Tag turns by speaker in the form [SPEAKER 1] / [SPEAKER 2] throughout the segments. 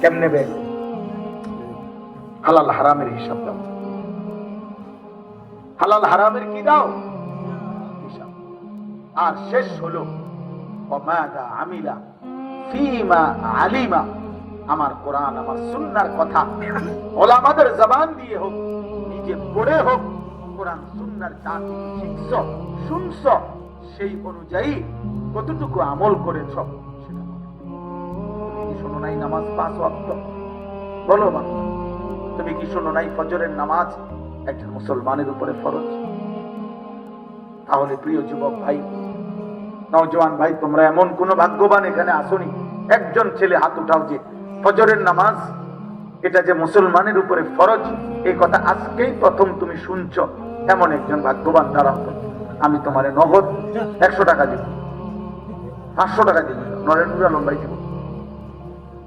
[SPEAKER 1] কেমনে বের? হালাল হারামের হিসাব দাও। হালাল হারামের কি দাও হিসাব। আর শেষ হলো ওয়ামাদা আমিলা ফিমা আলিমা। আমার কোরআন আমার সুন্নাহর কথা ওলামাদের জবান দিয়ে হোক, নিজে পড়ে হোক, কোরআন সুন্নাহর যা কিছু শিখছো শুনছো সেই অনুযায়ী কতটুকু আমল করেছ সেটা বলো। তুমি কি শোনো নাই নামাজ 5 ওয়াক্ত? বলো বাবা, তুমি কি শোনো নাই ফজরের নামাজ একজন মুসলমানের উপরে ফরজ? তাহলে প্রিয় যুবক ভাই, নওজওয়ান ভাই, তোমরা এমন কোন ভাগ্যবান এখানে আসোনি একজন ছেলে হাত উঠাও যে ফজরের নামাজ এটা যে মুসলমানের উপরে ফরজ, এই কথা আজকেই প্রথম তুমি শুনছো, এমন একজন ভাগ্যবান দাঁড়াও। আমি তোমারে নগদ 100 টাকা দিব, 500 টাকা দিব, নরেন্দ্র আলম ভাই দিব।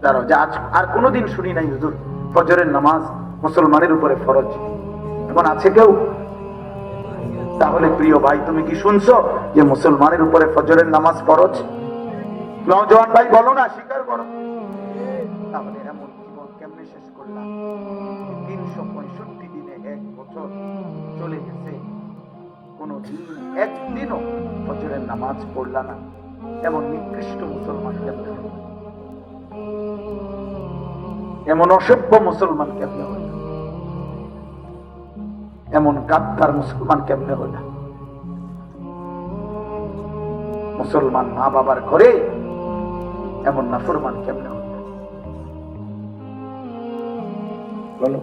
[SPEAKER 1] দাঁড়াও, যে আজ আর কোনোদিন শুনি নাই হুজুর ফজরের নামাজ মুসলমানের উপরে ফরজ। এখন আছে কেউ? তাহলে প্রিয় ভাই, তুমি কি শুনছো যে মুসলমানের উপরে ফজরের নামাজ ফরজ? নওজওয়ান ভাই বলো না, স্বীকার করো। তাহলে এমন জীবন কেমনে শেষ করলাম? 365 দিনে 1 বছর চলে গেছে, কোন দিন একদিনও ফজরের নামাজ পড়লা না। এমন নিকৃষ্ট মুসলমান কেমনে হল? এমন অসভ্য মুসলমান কেমনে হল? এমন গাদ্দার মুসলমান কেমনে হল? মুসলমান মা বাবার ঘরে এমন নাফরমান কেমনে হল? বলো।